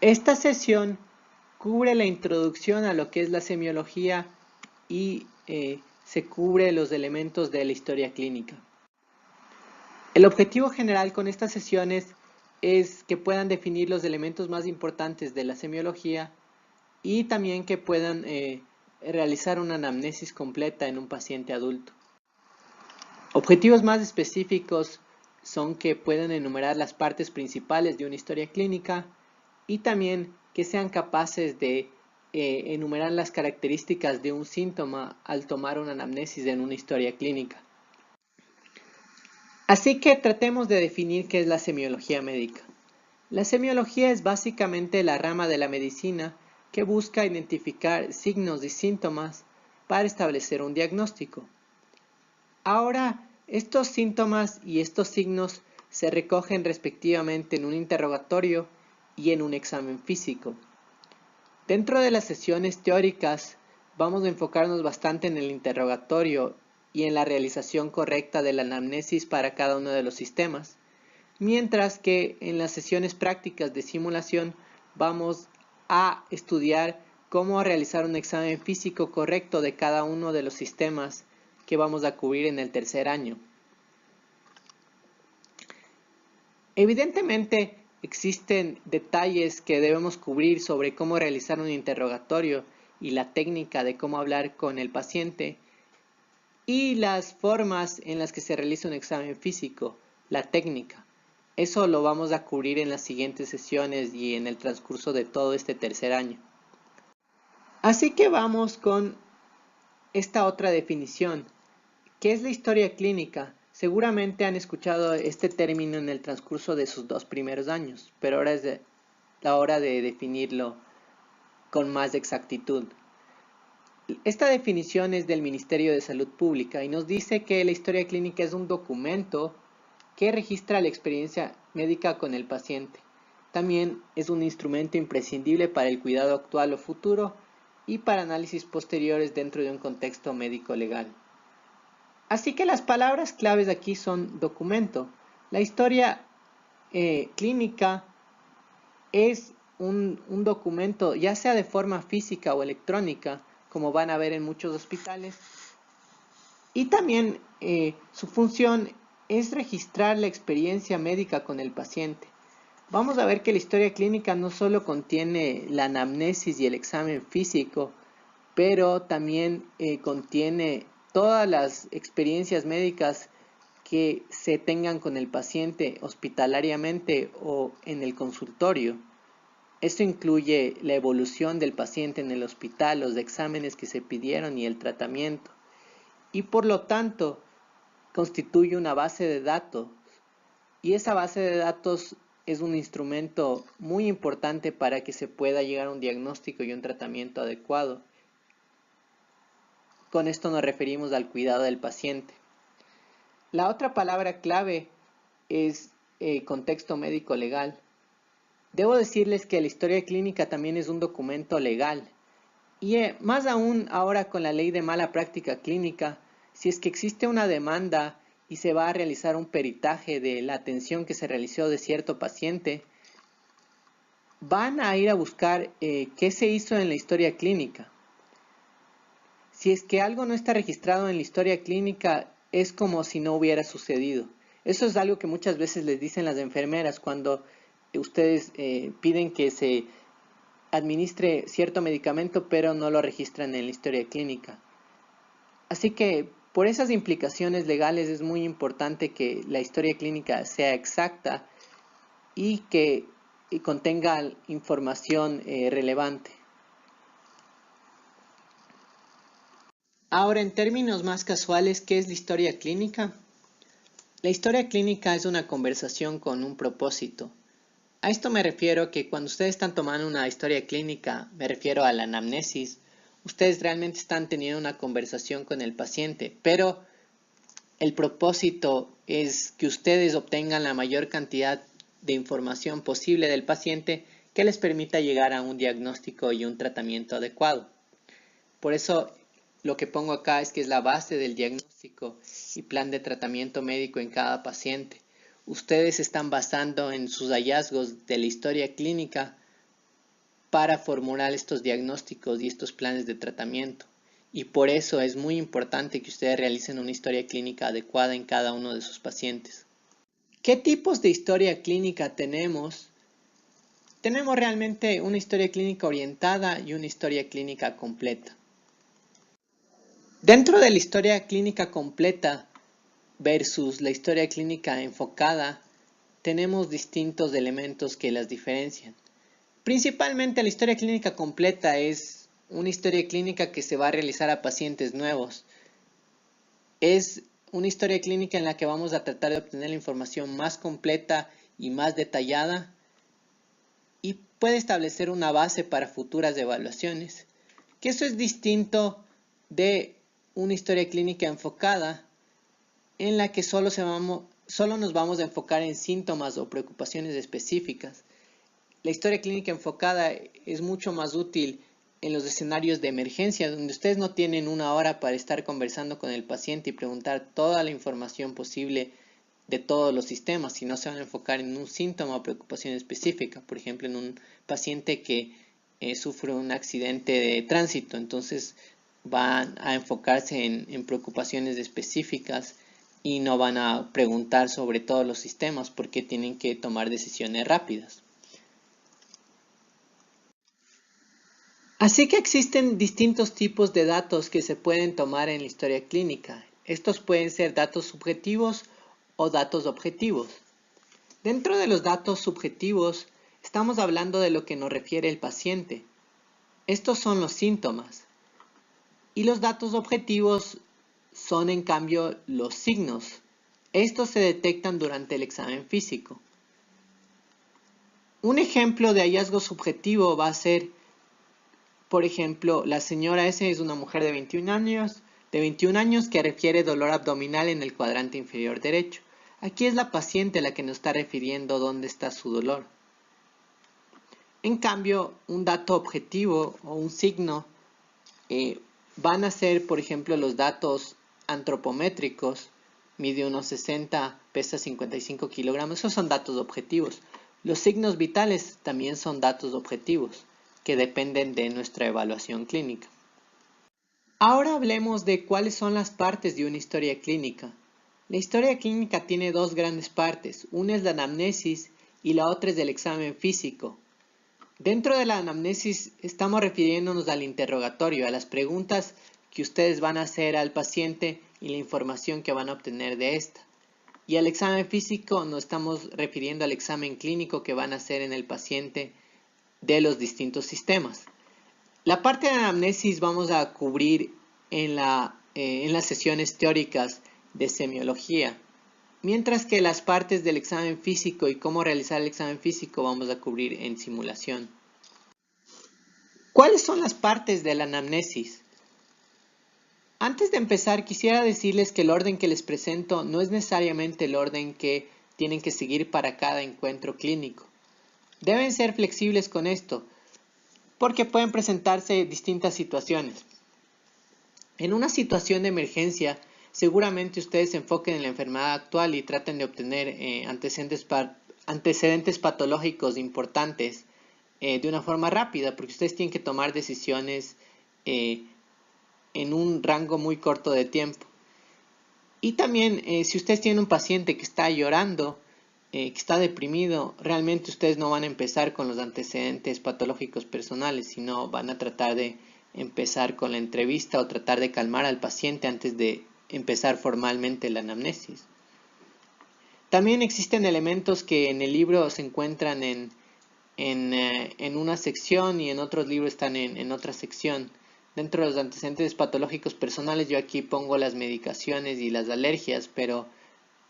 Esta sesión cubre la introducción a lo que es la semiología y se cubre los elementos de la historia clínica. El objetivo general con estas sesiones es que puedan definir los elementos más importantes de la semiología y también que puedan realizar una anamnesis completa en un paciente adulto. Objetivos más específicos son que puedan enumerar las partes principales de una historia clínica y también que sean capaces de enumerar las características de un síntoma al tomar una anamnesis en una historia clínica. Así que tratemos de definir qué es la semiología médica. La semiología es básicamente la rama de la medicina que busca identificar signos y síntomas para establecer un diagnóstico. Ahora, estos síntomas y estos signos se recogen respectivamente en un interrogatorio y en un examen físico. Dentro de las sesiones teóricas vamos a enfocarnos bastante en el interrogatorio y en la realización correcta de la anamnesis para cada uno de los sistemas, mientras que en las sesiones prácticas de simulación vamos a estudiar cómo realizar un examen físico correcto de cada uno de los sistemas que vamos a cubrir en el tercer año. Evidentemente, existen detalles que debemos cubrir sobre cómo realizar un interrogatorio y la técnica de cómo hablar con el paciente y las formas en las que se realiza un examen físico, la técnica. Eso lo vamos a cubrir en las siguientes sesiones y en el transcurso de todo este tercer año. Así que vamos con esta otra definición. ¿Qué es la historia clínica? Seguramente han escuchado este término en el transcurso de sus 2 primeros años, pero ahora es la hora de definirlo con más exactitud. Esta definición es del Ministerio de Salud Pública y nos dice que la historia clínica es un documento que registra la experiencia médica con el paciente. También es un instrumento imprescindible para el cuidado actual o futuro y para análisis posteriores dentro de un contexto médico legal. Así que las palabras claves aquí son documento. La historia clínica es un documento, ya sea de forma física o electrónica, como van a ver en muchos hospitales. Y también su función es registrar la experiencia médica con el paciente. Vamos a ver que la historia clínica no solo contiene la anamnesis y el examen físico, pero también contiene todas las experiencias médicas que se tengan con el paciente hospitalariamente o en el consultorio. Esto incluye la evolución del paciente en el hospital, los exámenes que se pidieron y el tratamiento. Y por lo tanto, constituye una base de datos. Y esa base de datos es un instrumento muy importante para que se pueda llegar a un diagnóstico y un tratamiento adecuado. Con esto nos referimos al cuidado del paciente. La otra palabra clave es contexto médico legal. Debo decirles que la historia clínica también es un documento legal. Y más aún ahora con la ley de mala práctica clínica, si es que existe una demanda y se va a realizar un peritaje de la atención que se realizó de cierto paciente, van a ir a buscar qué se hizo en la historia clínica. Si es que algo no está registrado en la historia clínica, es como si no hubiera sucedido. Eso es algo que muchas veces les dicen las enfermeras cuando ustedes piden que se administre cierto medicamento, pero no lo registran en la historia clínica. Así que por esas implicaciones legales es muy importante que la historia clínica sea exacta y que contenga información relevante. Ahora, en términos más casuales, ¿qué es la historia clínica? La historia clínica es una conversación con un propósito. A esto me refiero que cuando ustedes están tomando una historia clínica, me refiero a la anamnesis, ustedes realmente están teniendo una conversación con el paciente, pero el propósito es que ustedes obtengan la mayor cantidad de información posible del paciente que les permita llegar a un diagnóstico y un tratamiento adecuado. Por eso lo que pongo acá es que es la base del diagnóstico y plan de tratamiento médico en cada paciente. Ustedes están basando en sus hallazgos de la historia clínica para formular estos diagnósticos y estos planes de tratamiento. Y por eso es muy importante que ustedes realicen una historia clínica adecuada en cada uno de sus pacientes. ¿Qué tipos de historia clínica tenemos? Tenemos realmente una historia clínica orientada y una historia clínica completa. Dentro de la historia clínica completa versus la historia clínica enfocada, tenemos distintos elementos que las diferencian. Principalmente la historia clínica completa es una historia clínica que se va a realizar a pacientes nuevos. Es una historia clínica en la que vamos a tratar de obtener la información más completa y más detallada y puede establecer una base para futuras evaluaciones. Que eso es distinto de una historia clínica enfocada en la que solo nos vamos a enfocar en síntomas o preocupaciones específicas. La historia clínica enfocada es mucho más útil en los escenarios de emergencia, donde ustedes no tienen una hora para estar conversando con el paciente y preguntar toda la información posible de todos los sistemas, sino se van a enfocar en un síntoma o preocupación específica. Por ejemplo, en un paciente que sufre un accidente de tránsito, entonces van a enfocarse en preocupaciones específicas y no van a preguntar sobre todos los sistemas porque tienen que tomar decisiones rápidas. Así que existen distintos tipos de datos que se pueden tomar en la historia clínica. Estos pueden ser datos subjetivos o datos objetivos. Dentro de los datos subjetivos, estamos hablando de lo que nos refiere el paciente. Estos son los síntomas. Y los datos objetivos son, en cambio, los signos. Estos se detectan durante el examen físico. Un ejemplo de hallazgo subjetivo va a ser, por ejemplo, la señora S es una mujer de 21 años que refiere dolor abdominal en el cuadrante inferior derecho. Aquí es la paciente la que nos está refiriendo dónde está su dolor. En cambio, un dato objetivo o un signo van a ser, por ejemplo, los datos antropométricos. Mide unos 60, pesa 55 kilogramos. Esos son datos objetivos. Los signos vitales también son datos objetivos que dependen de nuestra evaluación clínica. Ahora hablemos de cuáles son las partes de una historia clínica. La historia clínica tiene dos grandes partes. Una es la anamnesis y la otra es el examen físico. Dentro de la anamnesis estamos refiriéndonos al interrogatorio, a las preguntas que ustedes van a hacer al paciente y la información que van a obtener de esta. Y al examen físico nos estamos refiriendo al examen clínico que van a hacer en el paciente de los distintos sistemas. La parte de anamnesis vamos a cubrir en las sesiones teóricas de semiología, mientras que las partes del examen físico y cómo realizar el examen físico vamos a cubrir en simulación. ¿Cuáles son las partes de la anamnesis? Antes de empezar, quisiera decirles que el orden que les presento no es necesariamente el orden que tienen que seguir para cada encuentro clínico. Deben ser flexibles con esto, porque pueden presentarse distintas situaciones. En una situación de emergencia, seguramente ustedes se enfoquen en la enfermedad actual y traten de obtener antecedentes patológicos importantes de una forma rápida, porque ustedes tienen que tomar decisiones en un rango muy corto de tiempo. Y también, si ustedes tienen un paciente que está llorando, que está deprimido, realmente ustedes no van a empezar con los antecedentes patológicos personales, sino van a tratar de empezar con la entrevista o tratar de calmar al paciente antes de empezar formalmente la anamnesis. También existen elementos que en el libro se encuentran en una sección y en otros libros están en otra sección. Dentro de los antecedentes patológicos personales yo aquí pongo las medicaciones y las alergias, pero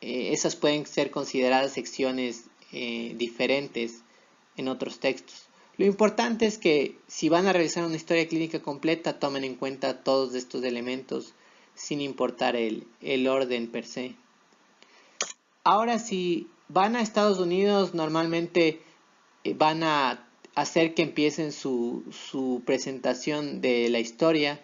esas pueden ser consideradas secciones diferentes en otros textos. Lo importante es que si van a realizar una historia clínica completa, tomen en cuenta todos estos elementos sin importar el orden per se. Ahora, si van a Estados Unidos, normalmente van a hacer que empiecen su presentación de la historia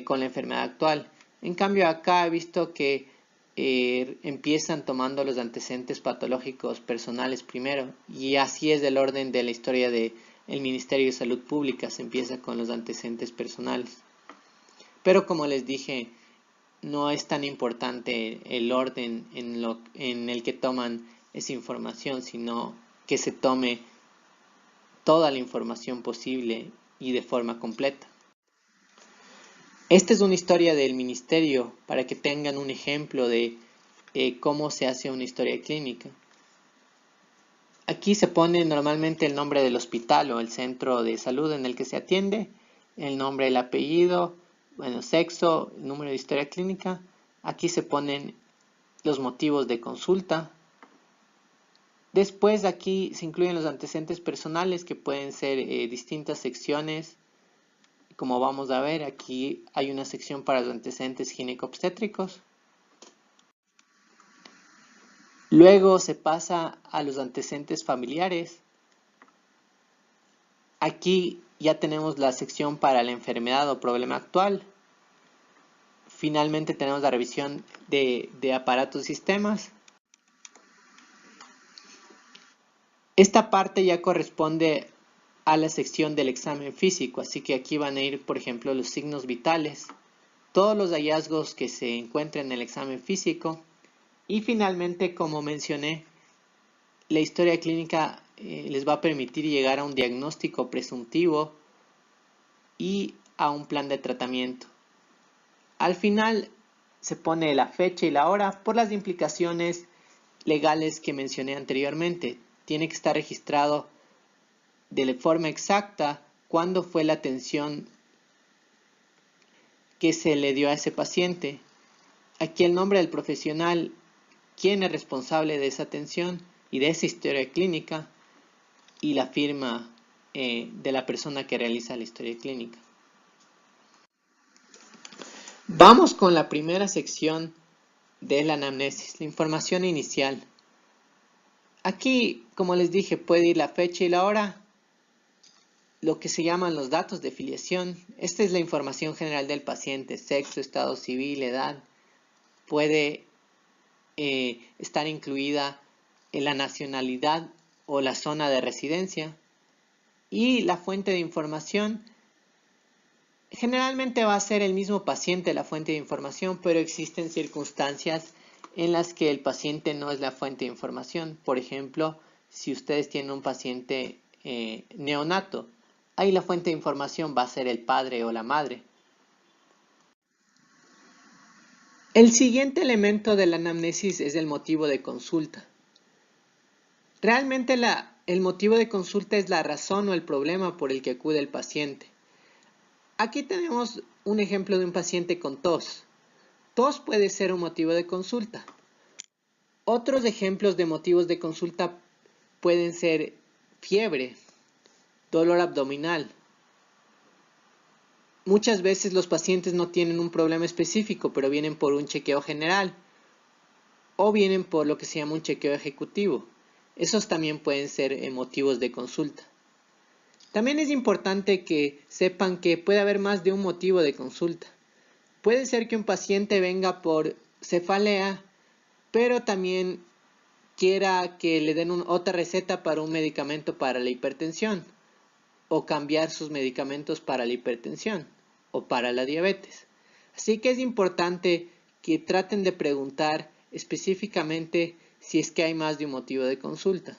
con la enfermedad actual. En cambio, acá he visto que empiezan tomando los antecedentes patológicos personales primero, y así es el orden de la historia de el Ministerio de Salud Pública se empieza con los antecedentes personales. Pero como les dije, no es tan importante el orden en el que toman esa información, sino que se tome toda la información posible y de forma completa. Esta es una historia del ministerio para que tengan un ejemplo de cómo se hace una historia clínica. Aquí se pone normalmente el nombre del hospital o el centro de salud en el que se atiende, el nombre, el apellido, bueno, sexo, el número de historia clínica. Aquí se ponen los motivos de consulta. Después aquí se incluyen los antecedentes personales que pueden ser distintas secciones. Como vamos a ver, aquí hay una sección para los antecedentes gineco-obstétricos. Luego se pasa a los antecedentes familiares. Aquí ya tenemos la sección para la enfermedad o problema actual. Finalmente tenemos la revisión de aparatos y sistemas. Esta parte ya corresponde a la sección del examen físico, así que aquí van a ir, por ejemplo, los signos vitales, todos los hallazgos que se encuentren en el examen físico y finalmente, como mencioné, la historia clínica les va a permitir llegar a un diagnóstico presuntivo y a un plan de tratamiento. Al final se pone la fecha y la hora por las implicaciones legales que mencioné anteriormente. Tiene que estar registrado de forma exacta cuándo fue la atención que se le dio a ese paciente. Aquí el nombre del profesional, quién es responsable de esa atención y de esa historia clínica, y la firma de la persona que realiza la historia clínica. Vamos con la primera sección de la anamnesis, la información inicial. Aquí, como les dije, puede ir la fecha y la hora, lo que se llaman los datos de filiación. Esta es la información general del paciente, sexo, estado civil, edad. Puede estar incluida en la nacionalidad o la zona de residencia. Y la fuente de información, generalmente va a ser el mismo paciente la fuente de información, pero existen circunstancias en las que el paciente no es la fuente de información. Por ejemplo, si ustedes tienen un paciente neonato, ahí la fuente de información va a ser el padre o la madre. El siguiente elemento de la anamnesis es el motivo de consulta. Realmente el motivo de consulta es la razón o el problema por el que acude el paciente. Aquí tenemos un ejemplo de un paciente con tos. Tos puede ser un motivo de consulta. Otros ejemplos de motivos de consulta pueden ser fiebre, dolor abdominal. Muchas veces los pacientes no tienen un problema específico, pero vienen por un chequeo general o vienen por lo que se llama un chequeo ejecutivo. Esos también pueden ser motivos de consulta. También es importante que sepan que puede haber más de un motivo de consulta. Puede ser que un paciente venga por cefalea, pero también quiera que le den otra receta para un medicamento para la hipertensión, o cambiar sus medicamentos para la hipertensión o para la diabetes. Así que es importante que traten de preguntar específicamente si es que hay más de un motivo de consulta.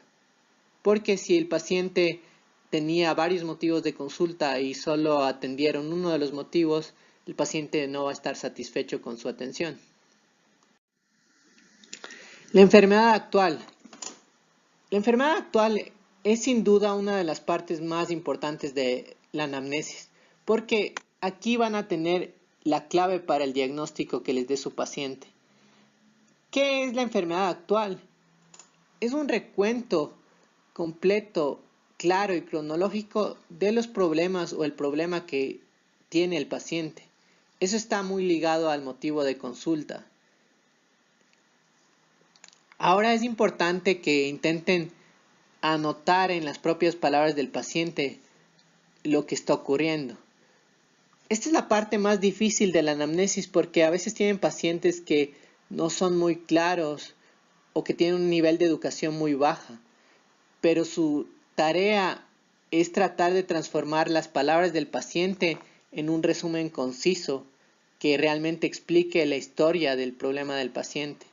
Porque si el paciente tenía varios motivos de consulta y solo atendieron uno de los motivos, el paciente no va a estar satisfecho con su atención. La enfermedad actual. La enfermedad actual es sin duda una de las partes más importantes de la anamnesis, porque aquí van a tener la clave para el diagnóstico que les dé su paciente. ¿Qué es la enfermedad actual? Es un recuento completo, claro y cronológico de los problemas o el problema que tiene el paciente. Eso está muy ligado al motivo de consulta. Ahora es importante que intenten anotar en las propias palabras del paciente lo que está ocurriendo. Esta es la parte más difícil de la anamnesis porque a veces tienen pacientes que no son muy claros o que tienen un nivel de educación muy baja, pero su tarea es tratar de transformar las palabras del paciente en un resumen conciso que realmente explique la historia del problema del paciente.